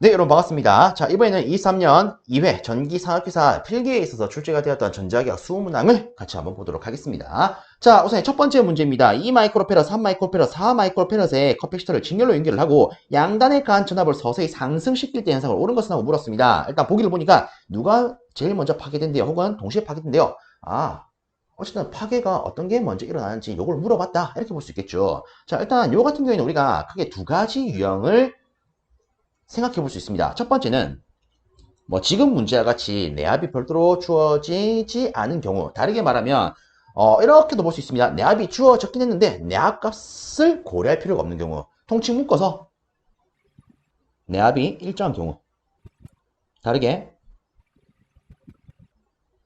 네, 여러분 반갑습니다. 자, 이번에는 23년 2회 전기산업기사 필기에 있어서 출제가 되었던 전자기학 수문항을 같이 한번 보도록 하겠습니다. 자, 우선 첫 번째 문제입니다. 2마이크로페럿, 3마이크로페럿, 4마이크로페럿의 커피시터를 직렬로 연결을 하고 양단에 가한 전압을 서서히 상승시킬 때 현상을 옳은 것은 하고 물었습니다. 일단 보기를 보니까 누가 제일 먼저 파괴된대요? 혹은 동시에 파괴된대요? 어쨌든 파괴가 어떤 게 먼저 일어나는지 요걸 물어봤다. 이렇게 볼 수 있겠죠. 자, 일단 요 같은 경우에는 우리가 크게 두 가지 유형을 생각해 볼 수 있습니다. 첫 번째는 지금 문제와 같이 내압이 별도로 주어지지 않은 경우, 다르게 말하면 이렇게도 볼 수 있습니다. 내압이 주어졌긴 했는데 내압 값을 고려할 필요가 없는 경우, 통칭 묶어서 내압이 일정한 경우, 다르게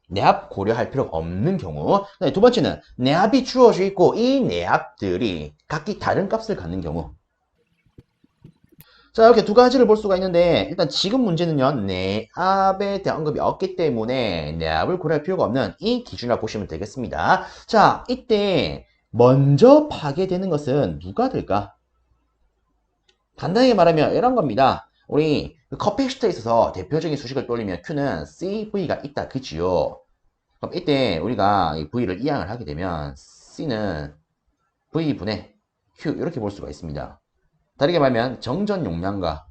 내압 고려할 필요가 없는 경우. 두 번째는 내압이 주어져 있고 이 내압들이 각기 다른 값을 갖는 경우. 자, 이렇게 두 가지를 볼 수가 있는데, 일단 지금 문제는요, 내압에 대한 언급이 없기 때문에 내압을 고려할 필요가 없는 이 기준이라고 보시면 되겠습니다. 자, 이때 먼저 파괴되는 것은 누가 될까? 간단하게 말하면 이런 겁니다. 우리 커피시터에 있어서 대표적인 수식을 떠올리면 Q는 CV가 있다, 그지요? 그럼 이때 우리가 이 V를 이항을 하게 되면 C는 V분의 Q 이렇게 볼 수가 있습니다. 다르게 말하면 정전 용량과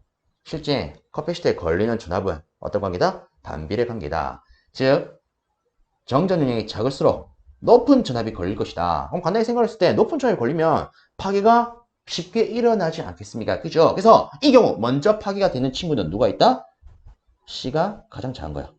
실제 커피시터에 걸리는 전압은 어떤 관계다? 반비례 관계다. 즉 정전 용량이 작을수록 높은 전압이 걸릴 것이다. 그럼 간단히 생각했을 때 높은 전압이 걸리면 파괴가 쉽게 일어나지 않겠습니까? 그죠? 그래서 이 경우 먼저 파괴가 되는 친구는 누가 있다? C가 가장 작은 거야.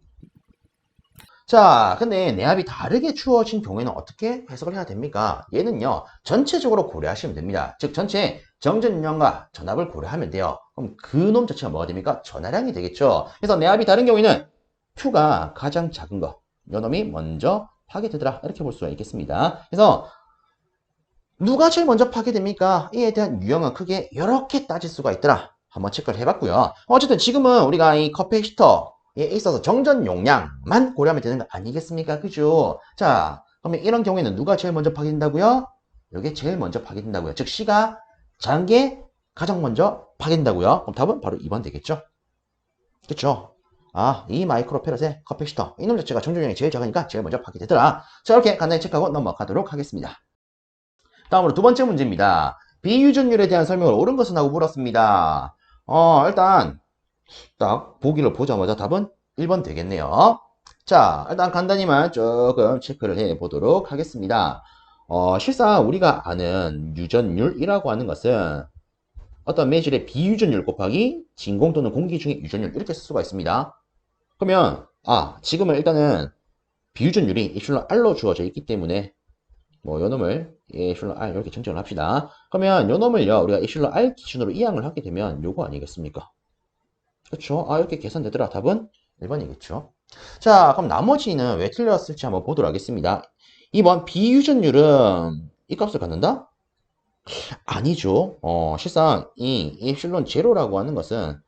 자, 근데 내압이 다르게 주어진 경우에는 어떻게 해석을 해야 됩니까? 얘는요, 전체적으로 고려하시면 됩니다. 즉, 전체 정전용량과 전압을 고려하면 돼요. 그럼 그 놈 자체가 뭐가 됩니까? 전하량이 되겠죠. 그래서 내압이 다른 경우에는 Q가 가장 작은 거, 요 놈이 먼저 파괴되더라. 이렇게 볼 수가 있겠습니다. 그래서 누가 제일 먼저 파괴됩니까? 이에 대한 유형은 크게 이렇게 따질 수가 있더라. 한번 체크를 해봤고요. 어쨌든 지금은 우리가 이 커피시터에 있어서 정전 용량만 고려하면 되는 거 아니겠습니까? 그죠? 자, 그러면 이런 경우에는 누가 제일 먼저 파괴된다고요? 이게 제일 먼저 파괴된다고요. 즉 C가 작은 게 가장 먼저 파괴된다고요. 그럼 답은 바로 2번 되겠죠? 그쵸? 이 마이크로페럿의 커피시터 이놈 자체가 정전 용량이 제일 작으니까 제일 먼저 파괴되더라. 자, 이렇게 간단히 체크하고 넘어가도록 하겠습니다. 다음으로 두 번째 문제입니다. 비유전율에 대한 설명을 옳은 것은 하고 물었습니다. 일단 딱 보기를 보자마자 답은 1번 되겠네요. 자, 일단 간단히만 조금 체크를 해 보도록 하겠습니다. 실상 우리가 아는 유전율이라고 하는 것은 어떤 매질의 비유전율 곱하기 진공 또는 공기 중의 유전율 이렇게 쓸 수가 있습니다. 그러면 지금은 일단은 비유전율이 입실론 R로 주어져 있기 때문에 요 놈을 에실론 R 이렇게 정정을 합시다. 그러면 요 놈을요 우리가 에실론 R 기준으로 이항을 하게 되면 요거 아니겠습니까? 그렇죠? 이렇게 계산되더라. 답은 1번이겠죠. 자, 그럼 나머지는 왜 틀렸을지 한번 보도록 하겠습니다. 2번 비유전율은 이 값을 갖는다? 아니죠. 실상 이 에실론 제로라고 하는 것은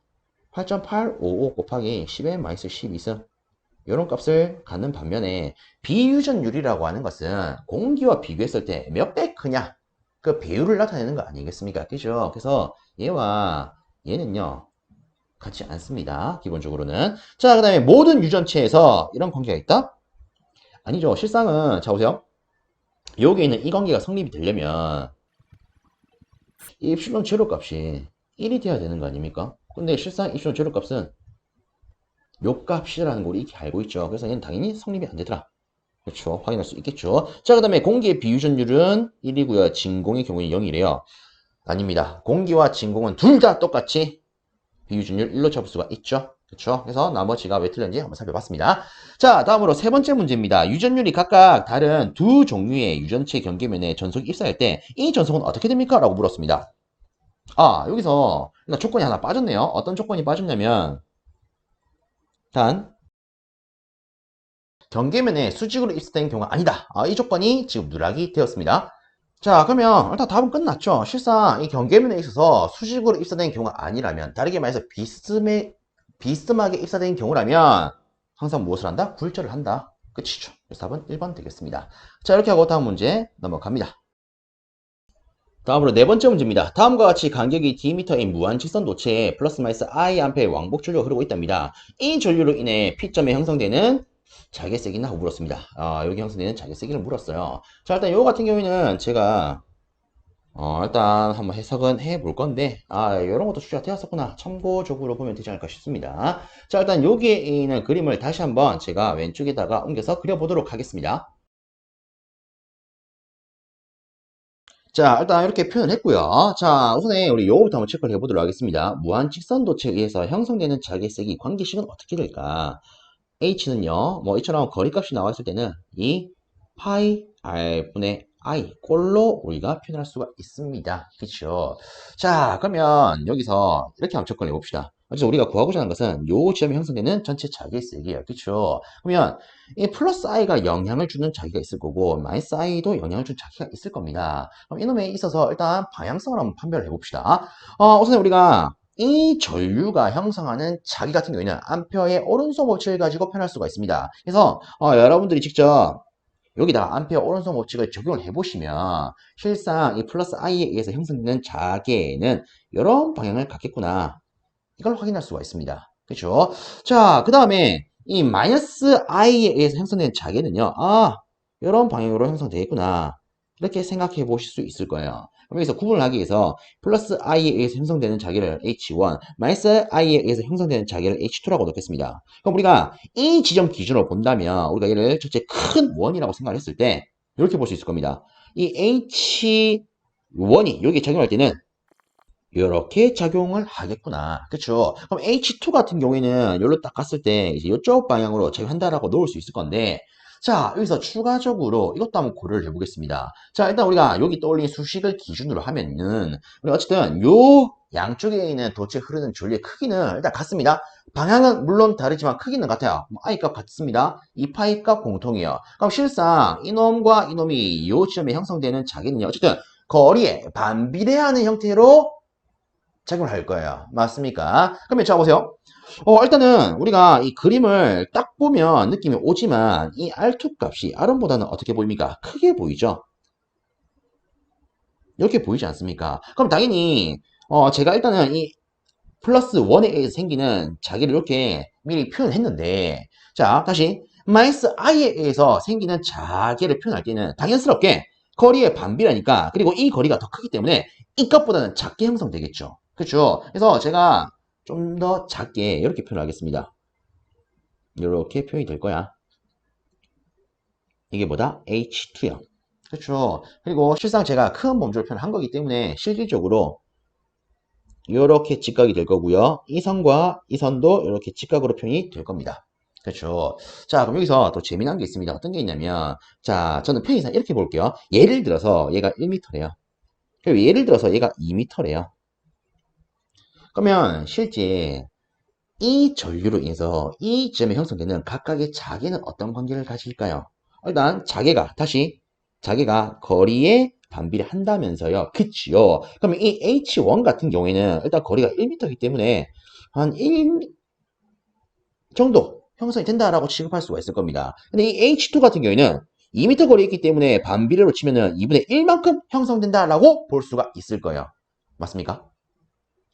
8.855 곱하기 10n-12승 이런 값을 갖는 반면에 비유전율이라고 하는 것은 공기와 비교했을 때 몇 배 크냐 그 배율을 나타내는 거 아니겠습니까? 그죠? 그래서 얘와 얘는요 같지 않습니다. 기본적으로는. 자, 그 다음에 모든 유전체에서 이런 관계가 있다? 아니죠. 실상은 자 보세요. 여기에 있는 이 관계가 성립이 되려면 이 입실론 제로 값이 1이 돼야 되는 거 아닙니까? 근데 실상 입실론 제로 값은 요 값이라는 걸 이렇게 알고 있죠. 그래서 얘는 당연히 성립이 안 되더라. 그렇죠. 확인할 수 있겠죠. 자, 그 다음에 공기의 비유전율은 1이고요. 진공의 경우는 0이래요. 아닙니다. 공기와 진공은 둘 다 똑같이 비유전율 1로 잡을 수가 있죠. 그렇죠. 그래서 나머지가 왜 틀렸는지 한번 살펴봤습니다. 자, 다음으로 세 번째 문제입니다. 유전율이 각각 다른 두 종류의 유전체 경계면에 전속이 입사할 때 이 전속은 어떻게 됩니까? 라고 물었습니다. 여기서 조건이 하나 빠졌네요. 어떤 조건이 빠졌냐면 단 경계면에 수직으로 입사된 경우가 아니다. 이 조건이 지금 누락이 되었습니다. 자, 그러면 일단 답은 끝났죠. 실상 이 경계면에 있어서 수직으로 입사된 경우가 아니라면, 다르게 말해서 비스듬하게 입사된 경우라면 항상 무엇을 한다? 굴절을 한다. 끝이죠. 그래서 답은 1번 되겠습니다. 자, 이렇게 하고 다음 문제 넘어갑니다. 다음으로 네 번째 문제입니다. 다음과 같이 간격이 dm인 무한 직선 도체에 플러스 마이너스 I 암페어의 왕복 전류가 흐르고 있답니다. 이 전류로 인해 P점에 형성되는 자개세기는 하고 물었습니다. 여기 형성되는 자개세기를 물었어요. 자, 일단 이거 같은 경우에는 제가 일단 한번 해석은 해 볼 건데, 이런 것도 출제가 되었었구나. 참고적으로 보면 되지 않을까 싶습니다. 자, 일단 여기에 있는 그림을 다시 한번 제가 왼쪽에다가 옮겨서 그려보도록 하겠습니다. 자, 일단 이렇게 표현을 했고요. 자, 우선에 우리 요거부터 한번 체크를 해보도록 하겠습니다. 무한 직선도체에 의해서 형성되는 자개색이 관계식은 어떻게 될까? H는요, 뭐 이처럼 거리값이 나왔을 때는 이 파이 R분의 I 꼴로 우리가 표현할 수가 있습니다. 그쵸? 자, 그러면 여기서 이렇게 한번 접근해 봅시다. 그래서 우리가 구하고자 하는 것은 요 지점에 형성되는 전체 자개색이에요. 그쵸? 그러면 이 플러스 i가 영향을 주는 자기가 있을 거고 마이너스 i도 영향을 주는 자기가 있을 겁니다. 그럼 이놈에 있어서 일단 방향성을 한번 판별을 해봅시다. 우선 우리가 이 전류가 형성하는 자기 같은 경우에는 암페어의 오른손 법칙을 가지고 표현할 수가 있습니다. 그래서 여러분들이 직접 여기다가 암페어 오른손 법칙을 적용을 해보시면 실상 이 플러스 i에 의해서 형성되는 자계는 이런 방향을 갖겠구나. 이걸 확인할 수가 있습니다. 그렇죠? 자, 그 다음에 이 마이너스 i에 의해서 형성된 자계는요. 이런 방향으로 형성되겠구나. 이렇게 생각해 보실 수 있을 거예요. 그럼 여기서 구분을 하기 위해서 플러스 i에 의해서 형성되는 자계를 H1, 마이너스 i에 의해서 형성되는 자계를 H2라고 놓겠습니다. 그럼 우리가 이 지점 기준으로 본다면 우리가 얘를 전체 큰 원이라고 생각을 했을 때 이렇게 볼 수 있을 겁니다. 이 H1이 여기 작용할 때는 이렇게 작용을 하겠구나. 그쵸? 그럼 H2 같은 경우에는 여기로 딱 갔을 때 이제 이쪽 방향으로 작용한다라고 놓을 수 있을 건데, 자, 여기서 추가적으로 이것도 한번 고려를 해보겠습니다. 자, 일단 우리가 여기 떠올린 수식을 기준으로 하면은, 우리 어쨌든 요 양쪽에 있는 도체 흐르는 전류의 크기는 일단 같습니다. 방향은 물론 다르지만 크기는 같아요. I 값 같습니다. 이 파이 값 공통이에요. 그럼 실상 이놈과 이놈이 이 지점에 형성되는 자기는요. 어쨌든 거리에 반비례하는 형태로 작용을 할 거예요. 맞습니까? 그러면 자 보세요. 일단은 우리가 이 그림을 딱 보면 느낌이 오지만 이 R2 값이 R1보다는 어떻게 보입니까? 크게 보이죠? 이렇게 보이지 않습니까? 그럼 당연히 제가 일단은 이 플러스 1에 의해서 생기는 자기를 이렇게 미리 표현했는데 자 다시 마이너스 i에 의해서 생기는 자기를 표현할 때는 당연스럽게 거리의 반비라니까 그리고 이 거리가 더 크기 때문에 이 값보다는 작게 형성되겠죠. 그렇죠? 그래서 제가 좀 더 작게 이렇게 표현하겠습니다. 이렇게 표현이 될 거야. 이게 뭐다? H2요. 그렇죠? 그리고 실상 제가 큰 범주를 표현한 거기 때문에 실질적으로 이렇게 직각이 될 거고요. 이 선과 이 선도 이렇게 직각으로 표현이 될 겁니다. 그렇죠. 자, 그럼 여기서 또 재미난 게 있습니다. 어떤 게 있냐면, 자, 저는 편의상 이렇게 볼게요. 예를 들어서 얘가 1m래요. 그리고 예를 들어서 얘가 2m래요. 그러면 실제 이 전류로 인해서 이 지점에 형성되는 각각의 자개는 어떤 관계를 가질까요? 일단 자개가 거리에 반비례 한다면서요. 그치요. 그러면 이 H1 같은 경우에는 일단 거리가 1m이기 때문에 한 1 정도 형성이 된다라고 취급할 수가 있을 겁니다. 근데 이 H2 같은 경우에는 2m 거리에 있기 때문에 반비례로 치면은 2분의 1만큼 형성된다라고 볼 수가 있을 거예요. 맞습니까?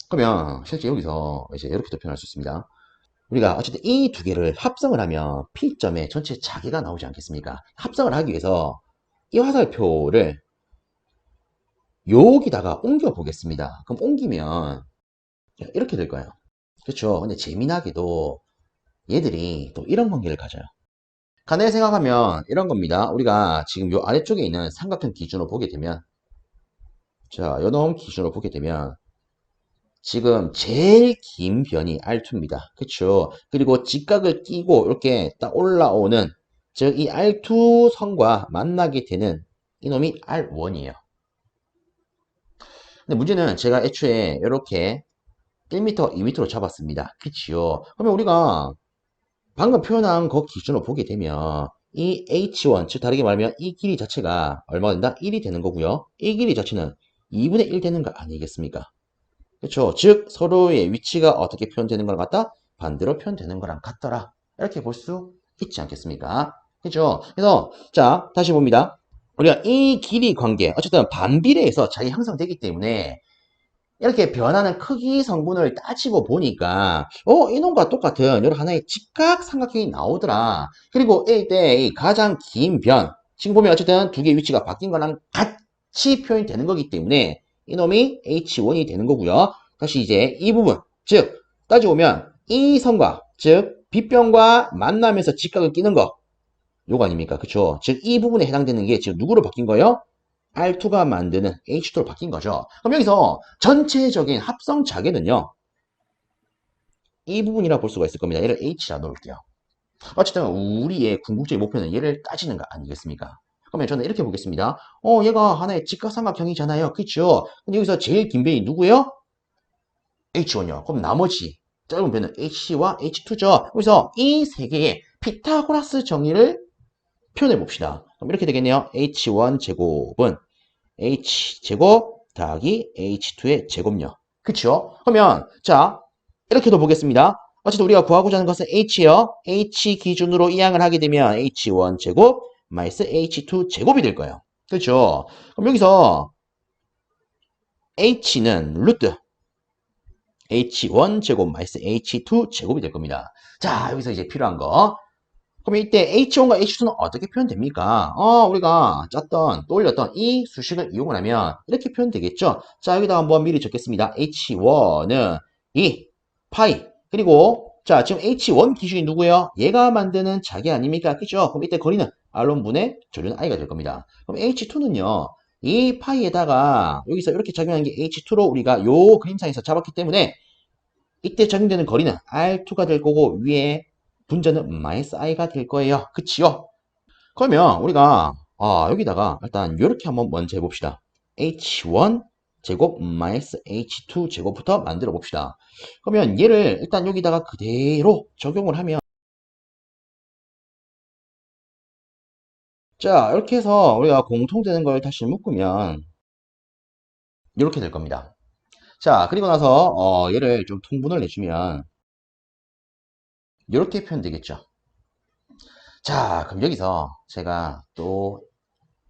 그러면 실제 여기서 이제 이렇게도 표현할 수 있습니다. 우리가 어쨌든 이 두 개를 합성을 하면 P점에 전체 자기가 나오지 않겠습니까? 합성을 하기 위해서 이 화살표를 여기다가 옮겨 보겠습니다. 그럼 옮기면 이렇게 될 거예요. 그렇죠? 근데 재미나게도 얘들이 또 이런 관계를 가져요. 간단히 생각하면 이런 겁니다. 우리가 지금 요 아래쪽에 있는 삼각형 기준으로 보게 되면 자, 요놈 기준으로 보게 되면 지금 제일 긴 변이 R2입니다. 그쵸? 그리고 직각을 끼고 이렇게 딱 올라오는 즉 이 R2 선과 만나게 되는 이놈이 R1이에요. 근데 문제는 제가 애초에 이렇게 1m, 2m로 잡았습니다. 그치요? 그러면 우리가 방금 표현한 거 기준으로 보게 되면 이 H1, 즉 다르게 말하면 이 길이 자체가 얼마가 된다? 1이 되는 거고요. 이 길이 자체는 2분의 1 되는 거 아니겠습니까? 그렇죠. 즉 서로의 위치가 어떻게 표현되는 걸 같다? 반대로 표현되는 거랑 같더라. 이렇게 볼 수 있지 않겠습니까? 그렇죠. 그래서 자 다시 봅니다. 우리가 이 길이 관계, 어쨌든 반비례해서 잘 형성되기 때문에 이렇게 변하는 크기 성분을 따지고 보니까 이놈과 똑같은 여러 하나의 직각 삼각형이 나오더라. 그리고 이때 이 가장 긴 변, 지금 보면 어쨌든 두 개의 위치가 바뀐 거랑 같이 표현이 되는 거기 때문에 이놈이 H1이 되는 거고요. 다시 이제 이 부분, 즉 따지고 보면 이 선과 즉 빗변과 만나면서 직각을 끼는 거 요거 아닙니까? 그쵸? 즉 이 부분에 해당되는 게 지금 누구로 바뀐 거예요? R2가 만드는 H2로 바뀐 거죠. 그럼 여기서 전체적인 합성 자계는요. 이 부분이라 볼 수가 있을 겁니다. 얘를 H라 놓을게요. 어쨌든 우리의 궁극적인 목표는 얘를 따지는 거 아니겠습니까? 그러면 저는 이렇게 보겠습니다. 얘가 하나의 직각삼각형이잖아요. 그쵸? 근데 여기서 제일 긴 변이 누구예요? H1이요. 그럼 나머지 짧은 변은 H와 H2죠. 그래서 이 세 개의 피타고라스 정의를 표현해 봅시다. 그럼 이렇게 되겠네요. H1 제곱은 H제곱 더하기 H2의 제곱요. 그쵸? 그러면 자 이렇게도 보겠습니다. 어쨌든 우리가 구하고자 하는 것은 H요. H 기준으로 이항을 하게 되면 H1 제곱 마이너스 H2 제곱이 될 거예요. 그렇죠? 그럼 여기서 H는 루트 H1 제곱 마이너스 H2 제곱이 될 겁니다. 자 여기서 이제 필요한 거 그럼 이때 H1과 H2는 어떻게 표현됩니까? 우리가 짰던, 떠올렸던 이 수식을 이용을 하면 이렇게 표현되겠죠? 자, 여기다 한번 미리 적겠습니다. H1은 2, 파이. 그리고, 자, 지금 H1 기준이 누구예요? 얘가 만드는 자기 아닙니까? 그죠? 그럼 이때 거리는 R론분의 조류는 I가 될 겁니다. 그럼 H2는요, 이 파이에다가 여기서 이렇게 적용한 게 H2로 우리가 요 그림상에서 잡았기 때문에 이때 적용되는 거리는 R2가 될 거고 위에 분자는 마이너스 i가 될 거예요. 그치요? 그러면 우리가 여기다가 일단 이렇게 한번 먼저 해봅시다. h1 제곱 마이너스 h2 제곱부터 만들어 봅시다. 그러면 얘를 일단 여기다가 그대로 적용을 하면 자 이렇게 해서 우리가 공통되는 걸 다시 묶으면 이렇게 될 겁니다. 자 그리고 나서 얘를 좀 통분을 내주면 이렇게 표현되겠죠. 자 그럼 여기서 제가 또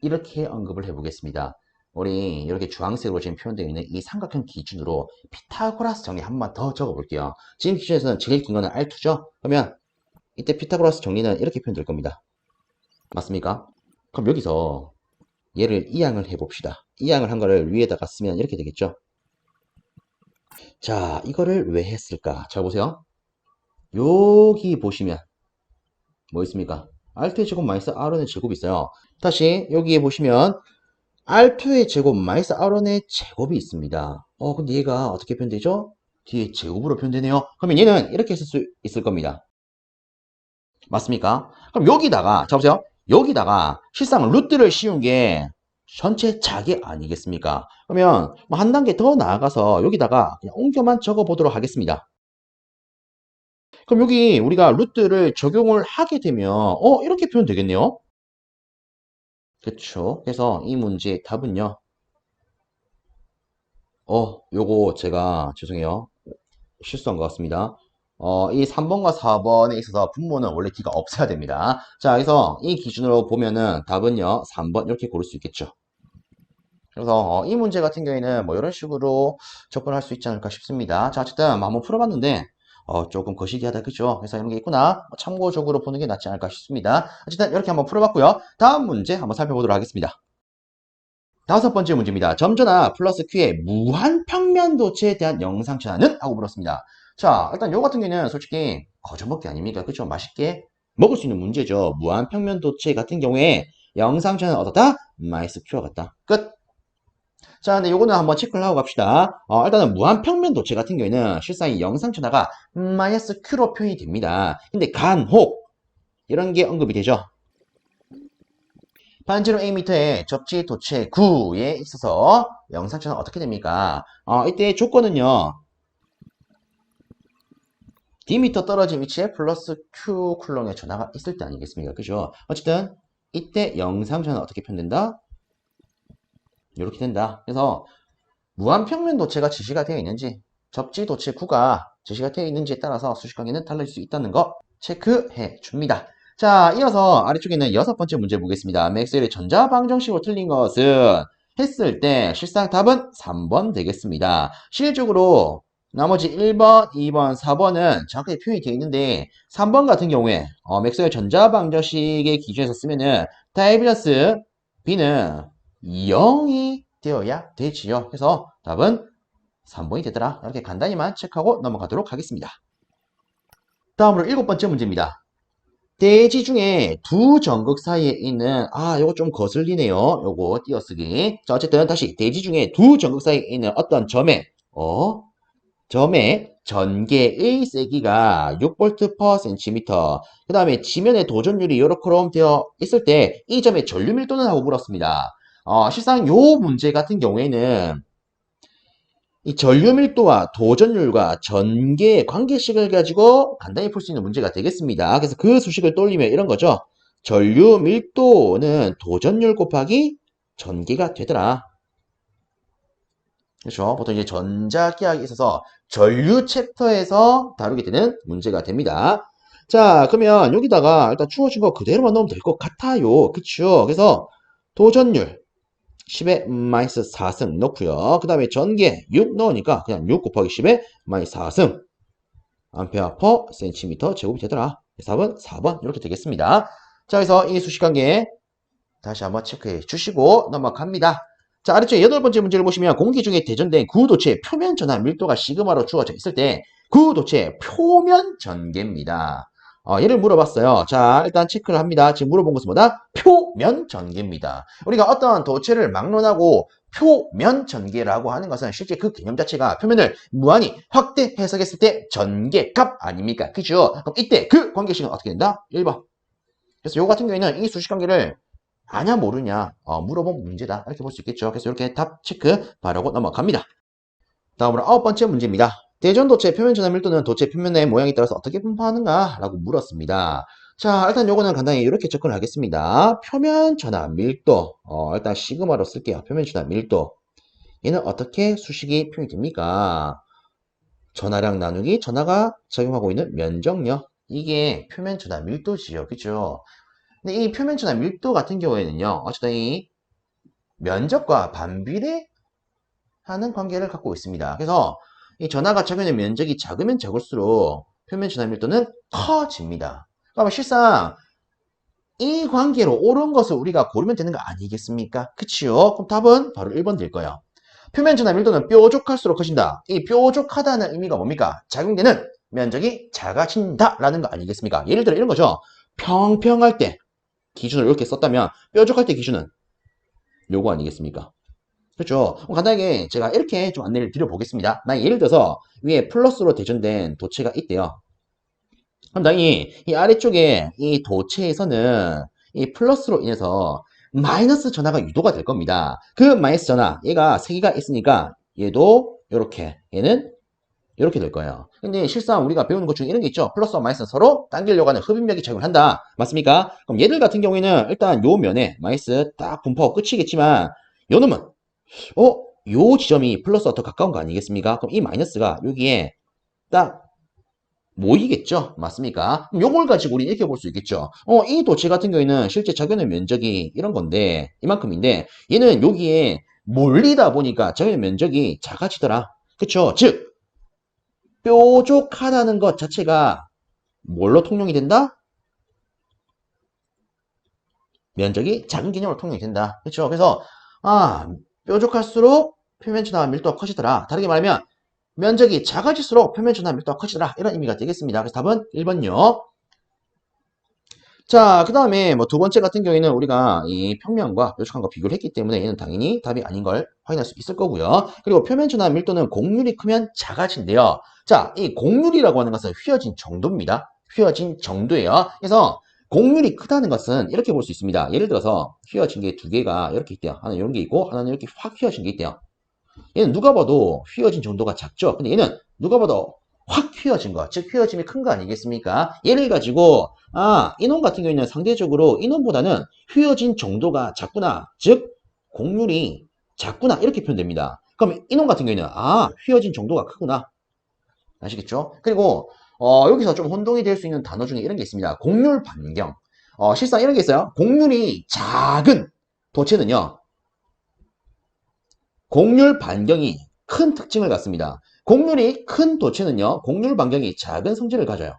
이렇게 언급을 해보겠습니다. 우리 이렇게 주황색으로 지금 표현되어 있는 이 삼각형 기준으로 피타고라스 정리 한 번 더 적어볼게요. 지금 기준에서는 제일 긴 거는 R2죠? 그러면 이때 피타고라스 정리는 이렇게 표현될 겁니다. 맞습니까? 그럼 여기서 얘를 이항을 해봅시다. 이항을 한 거를 위에다가 쓰면 이렇게 되겠죠? 자, 이거를 왜 했을까? 잘 보세요. 여기 보시면 뭐 있습니까? R2의 제곱 마이너스 R의 제곱이 있어요. 다시 여기에 보시면 R2의 제곱 마이너스 R1의 제곱이 있습니다. 근데 얘가 어떻게 표현되죠? 뒤에 제곱으로 표현되네요. 그러면 얘는 이렇게 쓸 수 있을 겁니다. 맞습니까? 그럼 여기다가, 자 보세요. 여기다가 실상 루트를 씌운 게 전체 자계 아니겠습니까? 그러면 뭐 한 단계 더 나아가서 여기다가 그냥 옮겨만 적어 보도록 하겠습니다. 그럼 여기 우리가 루트를 적용을 하게 되면 이렇게 표현 되겠네요. 그렇죠. 그래서 이 문제의 답은요. 요거 제가 죄송해요. 실수한 것 같습니다. 이 3번과 4번에 있어서 분모는 원래 D가 없어야 됩니다. 자, 그래서 이 기준으로 보면은 답은요, 3번 이렇게 고를 수 있겠죠. 그래서 이 문제 같은 경우에는 뭐 이런 식으로 접근할 수 있지 않을까 싶습니다. 자, 어쨌든 뭐 한번 풀어봤는데 조금 거시기하다 그죠? 그래서 이런 게 있구나. 참고적으로 보는 게 낫지 않을까 싶습니다. 어쨌든 이렇게 한번 풀어봤고요. 다음 문제 한번 살펴보도록 하겠습니다. 다섯 번째 문제입니다. 점전화 플러스 Q의 무한평면도체에 대한 영상전화는? 하고 물었습니다. 자, 일단 요 같은 경우는 솔직히 거저먹기 아닙니까? 그쵸? 맛있게 먹을 수 있는 문제죠. 무한평면도체 같은 경우에 영상전화는 어떻다? 마이너스 Q와 같다. 끝! 자, 근데 요거는 한번 체크를 하고 갑시다. 일단은 무한평면도체 같은 경우에는 실상 이 영상전화가 마이너스 Q로 표현이 됩니다. 근데 간혹 이런 게 언급이 되죠. 반지름 Am의 접지 도체 9에 있어서 영상전은 어떻게 됩니까? 이때 조건은요. D미터 떨어진 위치에 플러스 Q 쿨롱의 전하가 있을 때 아니겠습니까? 그죠? 어쨌든 이때 영상전은 어떻게 표현된다? 이렇게 된다. 그래서 무한평면 도체가 지시가 되어 있는지 접지 도체 9가 지시가 되어 있는지에 따라서 수식관계는 달라질 수 있다는 거 체크해 줍니다. 자, 이어서 아래쪽에 있는 여섯 번째 문제 보겠습니다. 맥스웰의 전자방정식으로 틀린 것은 했을 때 실상 답은 3번 되겠습니다. 실질적으로 나머지 1번, 2번, 4번은 정확하게 표현이 되어 있는데 3번 같은 경우에 맥스웰 전자방정식의 기준에서 쓰면은 다이비전스 B는 0이 되어야 되지요. 그래서 답은 3번이 되더라. 이렇게 간단히만 체크하고 넘어가도록 하겠습니다. 다음으로 7번째 문제입니다. 대지 중에 두 전극 사이에 있는 요거 좀 거슬리네요. 요거 띄어쓰기. 자, 어쨌든 다시 대지 중에 두 전극 사이에 있는 어떤 점의 전개의 세기가 6V per cm. 그 다음에 지면의 도전율이 요렇게 되어 있을 때 이 점의 전류 밀도는 하고 물었습니다. 실상 요 문제 같은 경우에는 이 전류 밀도와 도전율과 전개의 관계식을 가지고 간단히 풀 수 있는 문제가 되겠습니다. 그래서 그 수식을 떠올리면 이런 거죠. 전류 밀도는 도전율 곱하기 전개가 되더라. 그렇죠. 보통 이제 전자기학에 있어서 전류 챕터에서 다루게 되는 문제가 됩니다. 자, 그러면 여기다가 일단 주어진 거 그대로만 넣으면 될 것 같아요. 그쵸? 그래서 도전율 10의 마이너스 4승 넣고요. 그 다음에 전개 6 넣으니까 그냥 6 곱하기 10의 마이너스 4승 암페어 퍼 센티미터 제곱이 되더라. 답은 4번 이렇게 되겠습니다. 자, 그래서 이 수식관계 다시 한번 체크해 주시고 넘어갑니다. 자, 아래쪽에 8번째 문제를 보시면 공기 중에 대전된 구도체의 표면 전환 밀도가 시그마로 주어져 있을 때 구도체의 표면 전개입니다. 얘를 물어봤어요. 자, 일단 체크를 합니다. 지금 물어본 것은 뭐다? 표면 전개입니다. 우리가 어떤 도체를 막론하고 표면 전개라고 하는 것은 실제 그 개념 자체가 표면을 무한히 확대 해석했을 때 전개값 아닙니까? 그죠? 그럼 이때 그 관계식은 어떻게 된다? 1번. 그래서 요거 같은 경우에는 이 수식 관계를 아냐 모르냐 물어본 문제다 이렇게 볼 수 있겠죠. 그래서 이렇게 답 체크 바라고 넘어갑니다. 다음으로 9번째 문제입니다. 대전 도체 표면 전환 밀도는 도체 표면의 모양에 따라서 어떻게 분포하는가 라고 물었습니다. 자, 일단 요거는 간단히 이렇게 접근을 하겠습니다. 표면 전환 밀도 일단 시그마로 쓸게요. 표면 전환 밀도 얘는 어떻게 수식이 표현이 됩니까? 전하량 나누기 전하가 작용하고 있는 면적력 이게 표면 전환 밀도지요. 그죠? 근데 이 표면 전환 밀도 같은 경우에는요, 어쨌든 이 면적과 반비례하는 관계를 갖고 있습니다. 그래서 이 전하가 작용하는 면적이 작으면 작을수록 표면 전환 밀도는 커집니다. 그러면 실상 이 관계로 옳은 것을 우리가 고르면 되는 거 아니겠습니까? 그치요? 그럼 답은 바로 1번 될 거예요. 표면 전환 밀도는 뾰족할수록 커진다. 이 뾰족하다는 의미가 뭡니까? 작용되는 면적이 작아진다라는 거 아니겠습니까? 예를 들어 이런 거죠. 평평할 때 기준을 이렇게 썼다면 뾰족할 때 기준은 요거 아니겠습니까? 그렇죠? 간단하게 제가 이렇게 좀 안내를 드려보겠습니다. 나 예를 들어서 위에 플러스로 대전된 도체가 있대요. 그럼 당연히 이 아래쪽에 이 도체에서는 이 플러스로 인해서 마이너스 전하가 유도가 될 겁니다. 그 마이너스 전하, 얘가 3개가 있으니까 얘도 이렇게, 얘는 이렇게 될 거예요. 근데 실상 우리가 배우는 것 중에 이런 게 있죠. 플러스와 마이너스는 서로 당기려고 하는 흡입력이 작용을 한다. 맞습니까? 그럼 얘들 같은 경우에는 일단 요 면에 마이너스 딱 분포하고 끝이겠지만 요 놈은 요 지점이 플러스와 더 가까운 거 아니겠습니까? 그럼 이 마이너스가 여기에 딱 모이겠죠? 맞습니까? 그럼 요걸 가지고 우리 이렇게 볼 수 있겠죠? 이 도체 같은 경우에는 실제 작용의 면적이 이런 건데 이만큼인데 얘는 여기에 몰리다 보니까 작용의 면적이 작아지더라. 그쵸? 즉 뾰족하다는 것 자체가 뭘로 통용이 된다? 면적이 작은 개념으로 통용이 된다. 그렇죠? 그래서 뾰족할수록 표면 전하 밀도가 커지더라. 다르게 말하면 면적이 작아질수록 표면 전하 밀도가 커지더라. 이런 의미가 되겠습니다. 그래서 답은 1번요. 자, 그 다음에 뭐 두 번째 같은 경우에는 우리가 이 평면과 뾰족한 거 비교를 했기 때문에 얘는 당연히 답이 아닌 걸 확인할 수 있을 거고요. 그리고 표면 전하 밀도는 곡률이 크면 작아진대요. 자, 이 곡률이라고 하는 것은 휘어진 정도입니다. 휘어진 정도예요. 그래서 곡률이 크다는 것은 이렇게 볼 수 있습니다. 예를 들어서 휘어진 게 두 개가 이렇게 있대요. 하나는 이런 게 있고 하나는 이렇게 확 휘어진 게 있대요. 얘는 누가 봐도 휘어진 정도가 작죠. 근데 얘는 누가 봐도 확 휘어진 거, 즉 휘어짐이 큰 거 아니겠습니까? 얘를 가지고 이놈 같은 경우에는 상대적으로 이놈보다는 휘어진 정도가 작구나, 즉 곡률이 작구나 이렇게 표현됩니다. 그럼 이놈 같은 경우에는 휘어진 정도가 크구나. 아시겠죠? 그리고 여기서 좀 혼동이 될 수 있는 단어 중에 이런 게 있습니다. 곡률 반경. 실상 이런 게 있어요. 곡률이 작은 도체는요. 곡률 반경이 큰 특징을 갖습니다. 곡률이 큰 도체는요. 곡률 반경이 작은 성질을 가져요.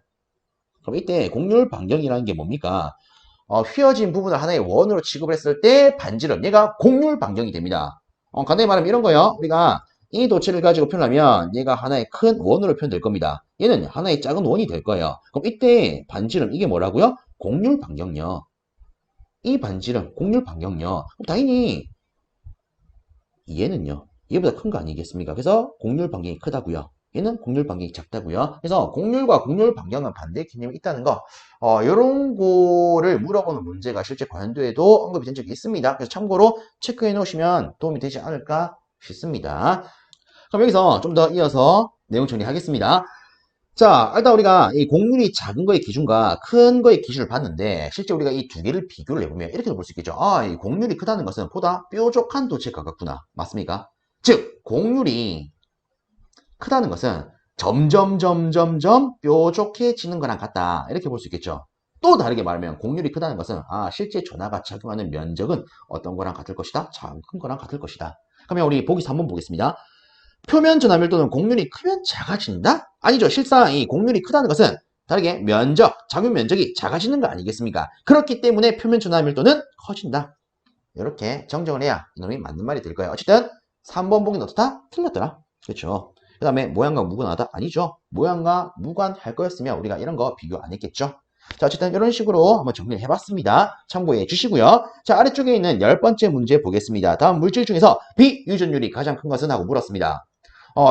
그럼 이때 곡률 반경이라는 게 뭡니까? 휘어진 부분을 하나의 원으로 취급을 했을 때 반지름, 얘가 곡률 반경이 됩니다. 간단히 말하면 이런 거예요. 우리가 이 도체를 가지고 표현하면 얘가 하나의 큰 원으로 표현될 겁니다. 얘는 하나의 작은 원이 될 거예요. 그럼 이때 반지름, 이게 뭐라고요? 곡률 반경요. 이 반지름, 곡률 반경요. 그럼 당연히 얘는요. 얘보다 큰 거 아니겠습니까? 그래서 곡률 반경이 크다고요. 얘는 곡률 반경이 작다고요. 그래서 곡률과 곡률 반경은 반대 개념이 있다는 거. 이런 거를 물어보는 문제가 실제 관도에도 언급이 된 적이 있습니다. 그래서 참고로 체크해 놓으시면 도움이 되지 않을까 싶습니다. 그럼 여기서 좀 더 이어서 내용 정리하겠습니다. 자, 일단 우리가 이 곡률이 작은 거의 기준과 큰 거의 기준을 봤는데 실제 우리가 이 두 개를 비교를 해보면 이렇게도 볼 수 있겠죠. 이 곡률이 크다는 것은 보다 뾰족한 도체에 가깝구나. 맞습니까? 즉, 곡률이 크다는 것은 점점 뾰족해지는 거랑 같다. 이렇게 볼 수 있겠죠. 또 다르게 말하면 곡률이 크다는 것은 실제 전하가 작용하는 면적은 어떤 거랑 같을 것이다? 작은 거랑 같을 것이다. 그러면 우리 보기서 한번 보겠습니다. 표면 전하밀도는 곡률이 크면 작아진다? 아니죠. 실상 이 곡률이 크다는 것은 다르게 면적, 작용 면적이 작아지는 거 아니겠습니까? 그렇기 때문에 표면 전하밀도는 커진다. 이렇게 정정을 해야 이놈이 맞는 말이 될 거예요. 어쨌든 3번 보기는 어떻다? 틀렸더라. 그렇죠. 그 다음에 모양과 무관하다? 아니죠. 모양과 무관할 거였으면 우리가 이런 거 비교 안 했겠죠. 자, 어쨌든 이런 식으로 한번 정리를 해봤습니다. 참고해 주시고요. 자, 아래쪽에 있는 10번째 문제 보겠습니다. 다음 물질 중에서 비유전율이 가장 큰 것은? 하고 물었습니다.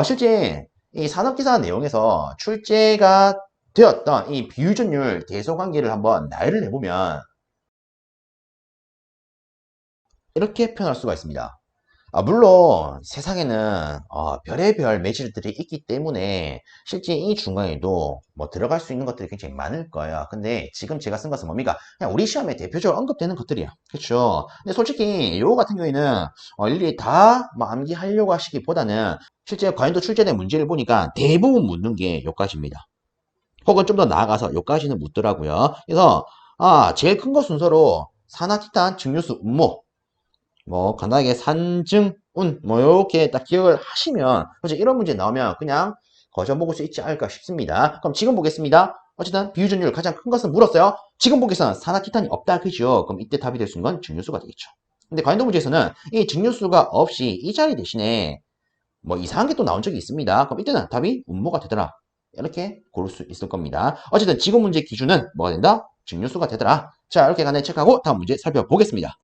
실제 이 산업기사 내용에서 출제가 되었던 이 비유전율 대소관계를 한번 나열을 해보면 이렇게 표현할 수가 있습니다. 물론 세상에는 별의별 매질들이 있기 때문에 실제 이 중간에도 뭐 들어갈 수 있는 것들이 굉장히 많을 거예요. 근데 지금 제가 쓴 것은 뭡니까? 그냥 우리 시험에 대표적으로 언급되는 것들이에요. 그렇죠? 근데 솔직히 요거 같은 경우에는 일일이 다 뭐 암기하려고 하시기보다는 실제 과연도 출제된 문제를 보니까 대부분 묻는 게 요까지입니다. 혹은 좀 더 나아가서 요까지는 묻더라고요. 그래서 제일 큰 거 순서로 산화티탄, 증류수, 음모, 뭐 간단하게 산증, 운, 뭐 이렇게 딱 기억을 하시면 그렇죠? 이런 문제 나오면 그냥 거저 먹을 수 있지 않을까 싶습니다. 그럼 지금 보겠습니다. 어쨌든 비유전율 가장 큰 것은 물었어요. 지금 보기에서는 산화티탄이 없다, 그죠? 그럼 이때 답이 될 수 있는 건 증류수가 되겠죠. 근데 과연도 문제에서는 이 증류수가 없이 이 자리 대신에 뭐 이상한 게 또 나온 적이 있습니다. 그럼 이때는 답이 음모가 되더라. 이렇게 고를 수 있을 겁니다. 어쨌든 지금 문제 기준은 뭐가 된다? 증류수가 되더라. 자, 이렇게 간단히 체크하고 다음 문제 살펴보겠습니다.